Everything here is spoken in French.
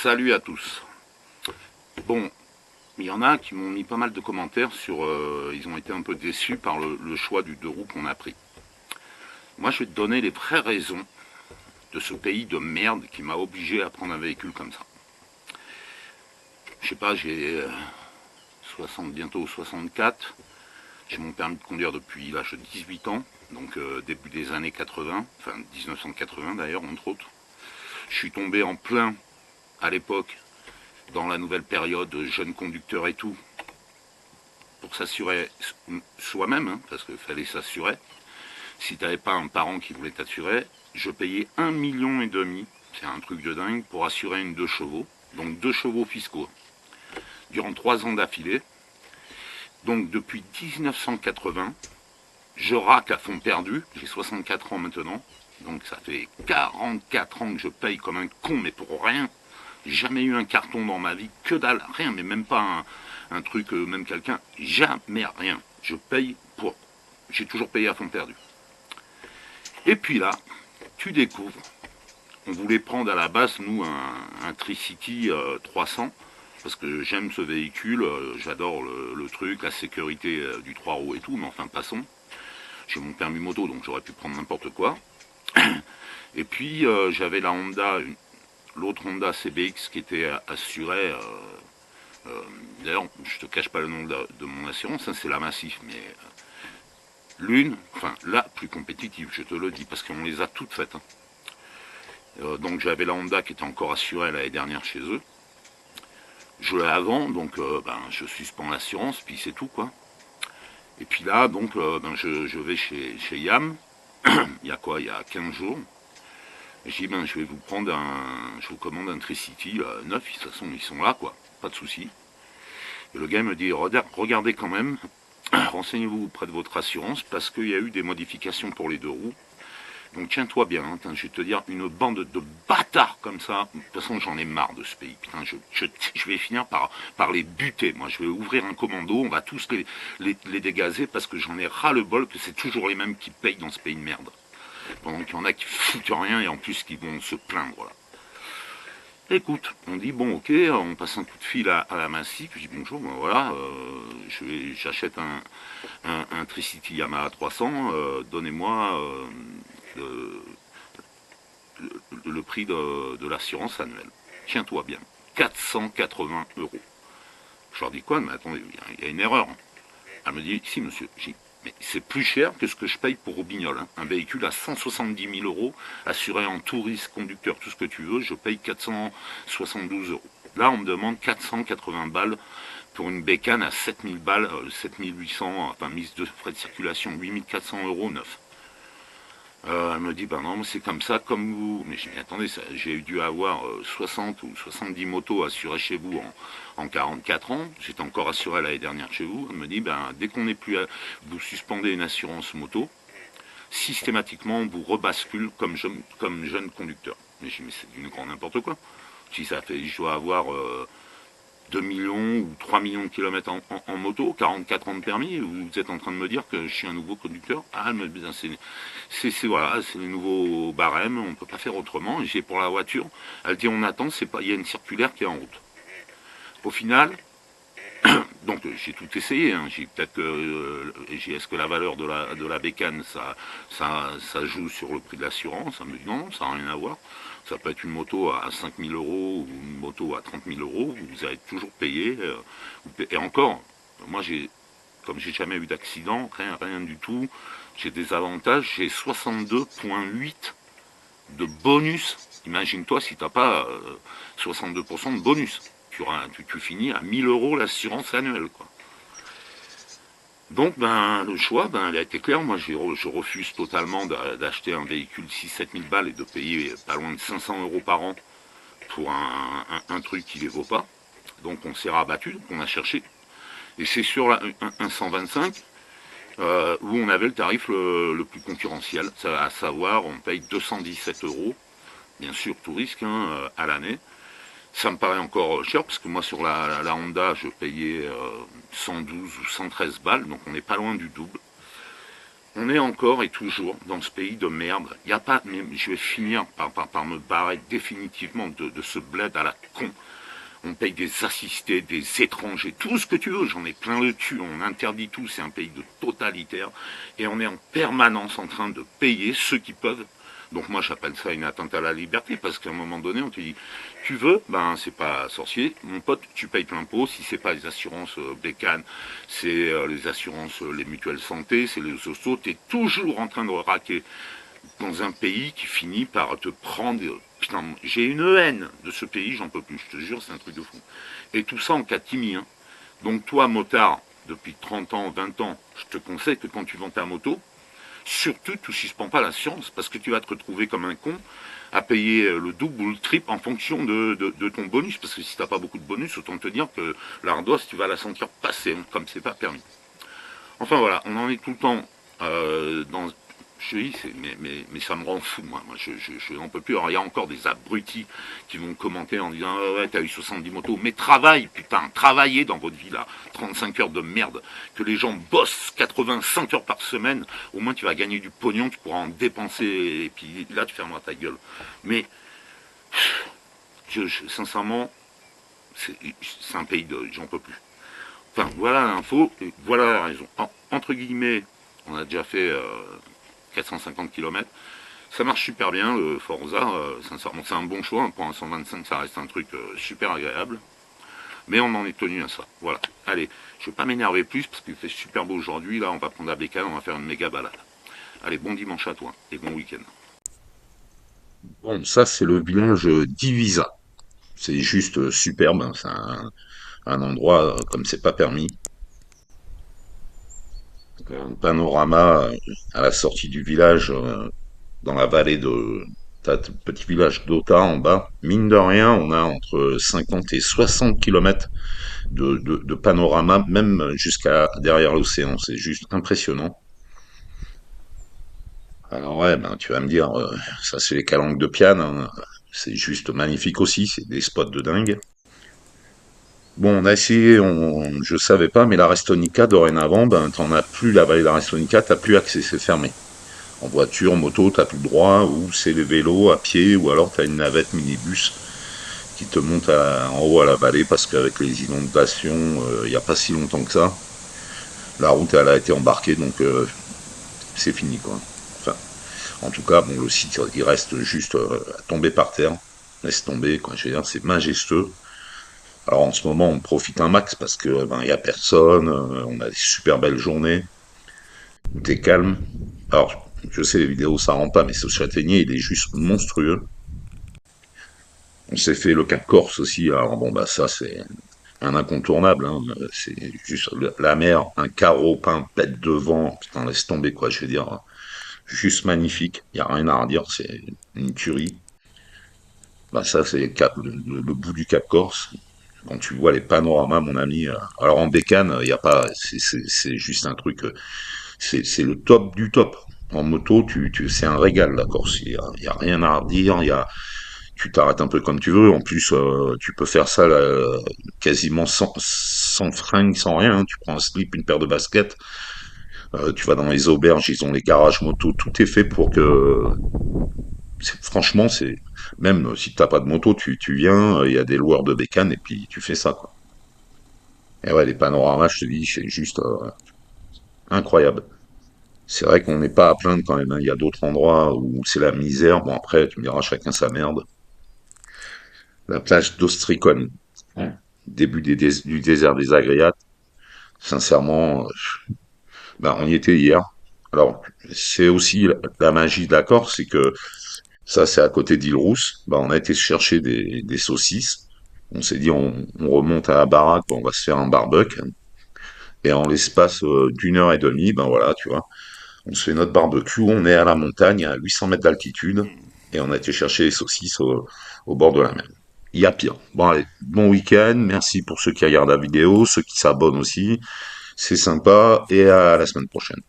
Salut à tous. Bon, il y en a qui m'ont mis pas mal de commentaires sur... ils ont été un peu déçus par le choix du deux roues qu'on a pris. Moi, je vais te donner les vraies raisons de ce pays de merde qui m'a obligé à prendre un véhicule comme ça. Je sais pas, j'ai 60, bientôt 64. J'ai mon permis de conduire depuis l'âge de 18 ans, donc début des années 80, enfin 1980 d'ailleurs, entre autres. Je suis tombé en plein, à l'époque, dans la nouvelle période jeune conducteur et tout, pour s'assurer soi-même, hein, parce qu'il fallait s'assurer. Si tu n'avais pas un parent qui voulait t'assurer, je payais 1,5 million, c'est un truc de dingue, pour assurer une 2 chevaux, donc 2 chevaux fiscaux, durant 3 ans d'affilée. Donc depuis 1980, je raque à fond perdu, j'ai 64 ans maintenant, donc ça fait 44 ans que je paye comme un con, mais pour rien. Jamais eu un carton dans ma vie, que dalle, rien, mais même pas un truc, même quelqu'un, jamais rien. Je paye pour... J'ai toujours payé à fond perdu. Et puis là, tu découvres, on voulait prendre à la base, nous, un Tricity 300, parce que j'aime ce véhicule, j'adore le truc, la sécurité du 3 roues et tout, mais enfin passons. J'ai mon permis moto, donc j'aurais pu prendre n'importe quoi. Et puis j'avais la Honda, l'autre Honda CBX qui était assurée. D'ailleurs, je te cache pas le nom de mon assurance, hein, c'est la Massif, mais l'une, enfin la plus compétitive, je te le dis, parce qu'on les a toutes faites. Hein. Donc j'avais la Honda qui était encore assurée l'année dernière chez eux. Je l'ai avant, donc je suspends l'assurance, puis c'est tout quoi. Et puis là, donc je vais chez Yam, il y a quoi, il y a 15 jours. Je dis, je vais vous prendre je vous commande un Tricity neuf, de toute façon ils sont là quoi, pas de souci. Et le gars me dit, regardez quand même, renseignez-vous auprès de votre assurance, parce qu'il y a eu des modifications pour les 2 roues. Donc tiens-toi bien, hein, je vais te dire, une bande de bâtards comme ça, de toute façon j'en ai marre de ce pays, putain, je vais finir par les buter, moi je vais ouvrir un commando, on va tous les dégazer, parce que j'en ai ras le bol que c'est toujours les mêmes qui payent dans ce pays de merde. Pendant qu'il y en a qui foutent rien et en plus qui vont se plaindre là. Écoute, on dit bon ok, on passe un coup de fil à la Massif, je dis bonjour, ben voilà, j'achète un Tricity Yamaha 300, donnez-moi le prix de l'assurance annuelle. Tiens-toi bien, 480 €. Je leur dis quoi? Mais attendez, il y a une erreur. Elle me dit, si monsieur, mais c'est plus cher que ce que je paye pour Robignol. Hein. Un véhicule à 170 000 €, assuré en tout risque, conducteur, tout ce que tu veux, je paye 472 €. Là, on me demande 480 balles pour une bécane à 7000 balles, 7800, enfin mise de frais de circulation, 8400 € neuf. Elle me dit, ben non, c'est comme ça, comme vous. Mais attendez, j'ai dû avoir 60 ou 70 motos assurées chez vous en 44 ans. J'étais encore assuré l'année dernière chez vous. Elle me dit, dès qu'on n'est plus, vous suspendez une assurance moto, systématiquement, on vous rebascule comme jeune conducteur. Mais je dis, mais c'est du grand n'importe quoi. Si ça fait, je dois avoir 2 millions ou 3 millions de kilomètres en moto, 44 ans de permis, vous êtes en train de me dire que je suis un nouveau conducteur. Ah, mais voilà, c'est les nouveaux barèmes, on ne peut pas faire autrement. Et j'ai pour la voiture, elle dit on attend, il y a une circulaire qui est en route. Au final, donc j'ai tout essayé, hein. J'ai peut-être est-ce que la valeur de la bécane ça joue sur le prix de l'assurance? Ça me dit non, ça n'a rien à voir. Ça peut être une moto à 5 000 € ou une moto à 30 000 €, vous allez toujours payer. Et encore, moi comme j'ai jamais eu d'accident, rien du tout, j'ai des avantages, j'ai 62,8 de bonus. Imagine-toi si tu n'as pas 62% de bonus. Tu finis à 1000 € l'assurance annuelle, quoi. Donc, le choix, il a été clair. Moi, je refuse totalement d'acheter un véhicule 6-7 000 balles et de payer pas loin de 500 € par an pour un truc qui ne les vaut pas. Donc, on s'est rabattu, donc on a cherché. Et c'est sur un 125 où on avait le tarif le plus concurrentiel, à savoir, on paye 217 €, bien sûr, tout risque, hein, à l'année. Ça me paraît encore cher, parce que moi, sur la Honda, je payais 112 ou 113 balles, donc on n'est pas loin du double. on est encore et toujours dans ce pays de merde. Il y a pas, mais je vais finir par me barrer définitivement de ce bled à la con. On paye des assistés, des étrangers, tout ce que tu veux, j'en ai plein le cul, on interdit tout, c'est un pays de totalitaire, et on est en permanence en train de payer ceux qui peuvent. Donc moi j'appelle ça une atteinte à la liberté, parce qu'à un moment donné on te dit, tu veux, ben c'est pas sorcier, mon pote, tu payes plein pot, si c'est pas les assurances bécanes, c'est les assurances, les mutuelles santé, c'est les hostos, t'es toujours en train de raquer dans un pays qui finit par te prendre. Putain, j'ai une haine de ce pays, j'en peux plus, je te jure, c'est un truc de fou. Et tout ça en catimie. Hein. Donc toi, motard, depuis 30 ans, 20 ans, je te conseille que quand tu vends ta moto, surtout tu ne suspends pas l'assurance, parce que tu vas te retrouver comme un con à payer le double ou le triple en fonction de ton bonus, parce que si tu n'as pas beaucoup de bonus, autant te dire que l'ardoise, tu vas la sentir passer, hein, comme c'est pas permis. Enfin voilà, on en est tout le temps dans. Je dis, mais ça me rend fou, moi. Je n'en peux plus. Alors, il y a encore des abrutis qui vont commenter en disant ouais, t'as eu 70 motos. Mais travaille, putain, travaillez dans votre vie, là. 35 heures de merde. Que les gens bossent 85 heures par semaine. Au moins, tu vas gagner du pognon, tu pourras en dépenser. Et puis là, tu fermeras ta gueule. Mais, sincèrement, c'est un pays de. J'en peux plus. Enfin, voilà l'info, et voilà la raison. Entre guillemets, on a déjà fait 450 km. Ça marche super bien, le Forza, sincèrement. C'est un bon choix. Pour un 125, ça reste un truc super agréable. Mais on en est tenu à ça. Voilà. Allez, je ne vais pas m'énerver plus parce qu'il fait super beau aujourd'hui. Là, on va prendre la bécane, on va faire une méga balade. Allez, bon dimanche à toi et bon week-end. Bon, ça, c'est le village d'Ivisa. C'est juste superbe, hein. C'est un endroit comme c'est pas permis. Un panorama à la sortie du village, dans la vallée de... T'as ce petit village d'Ota en bas. Mine de rien, on a entre 50 et 60 kilomètres de panorama, même jusqu'à derrière l'océan. C'est juste impressionnant. Alors ouais, ben tu vas me dire, ça c'est les calanques de Piane, hein. C'est juste magnifique aussi, c'est des spots de dingue. Bon, on a essayé, je savais pas, mais la Restonica, dorénavant, ben, t'en as plus la vallée de la Restonica, t'as plus accès, c'est fermé. En voiture, en moto, t'as plus le droit, ou c'est les vélos, à pied, ou alors t'as une navette minibus qui te monte en haut à la vallée, parce qu'avec les inondations, il n'y a pas si longtemps que ça, la route, elle a été embarquée, donc c'est fini, quoi. Enfin, en tout cas, bon, le site, il reste juste à tomber par terre. Laisse tomber, quoi. Je veux dire, c'est majestueux. Alors en ce moment, on profite un max parce que ben il y a personne, on a des super belles journées, tout est calme. Alors je sais les vidéos ça rend pas, mais ce châtaignier il est juste monstrueux. On s'est fait le Cap Corse aussi. Alors bon bah ça c'est un incontournable, hein. C'est juste la mer, un carreau peint, bête de vent, putain laisse tomber quoi. Je veux dire, juste magnifique. Il y a rien à redire, c'est une tuerie. Bah ça c'est le bout du Cap Corse. Quand tu vois les panoramas, mon ami, alors en bécane, il y a pas, c'est juste un truc, c'est le top du top. En moto, c'est un régal la Corse. Il y a rien à redire. Tu t'arrêtes un peu comme tu veux. En plus, tu peux faire ça là, quasiment sans fringues, sans rien, hein. Tu prends un slip, une paire de baskets, tu vas dans les auberges, ils ont les garages moto, tout est fait pour que. Franchement, c'est même si t'as pas de moto, tu viens, il y a des loueurs de bécane et puis tu fais ça, quoi. Et ouais, les panoramas, je te dis, c'est juste incroyable. C'est vrai qu'on n'est pas à plaindre quand même, hein. Il y a d'autres endroits où c'est la misère. Bon, après, tu me diras, chacun sa merde. La plage d'Ostricone, ouais. Début du désert des Agriates. Sincèrement, ben, on y était hier. Alors, c'est aussi la magie de la Corse, c'est que ça, c'est à côté d'Île-Rousse. Ben, on a été chercher des saucisses. On s'est dit, on remonte à la baraque, ben, on va se faire un barbecue. Et en l'espace d'une heure et demie, ben voilà, tu vois, on se fait notre barbecue, on est à la montagne, à 800 mètres d'altitude, et on a été chercher les saucisses au bord de la mer. Il y a pire. Bon, allez, bon week-end, merci pour ceux qui regardent la vidéo, ceux qui s'abonnent aussi, c'est sympa, et à la semaine prochaine.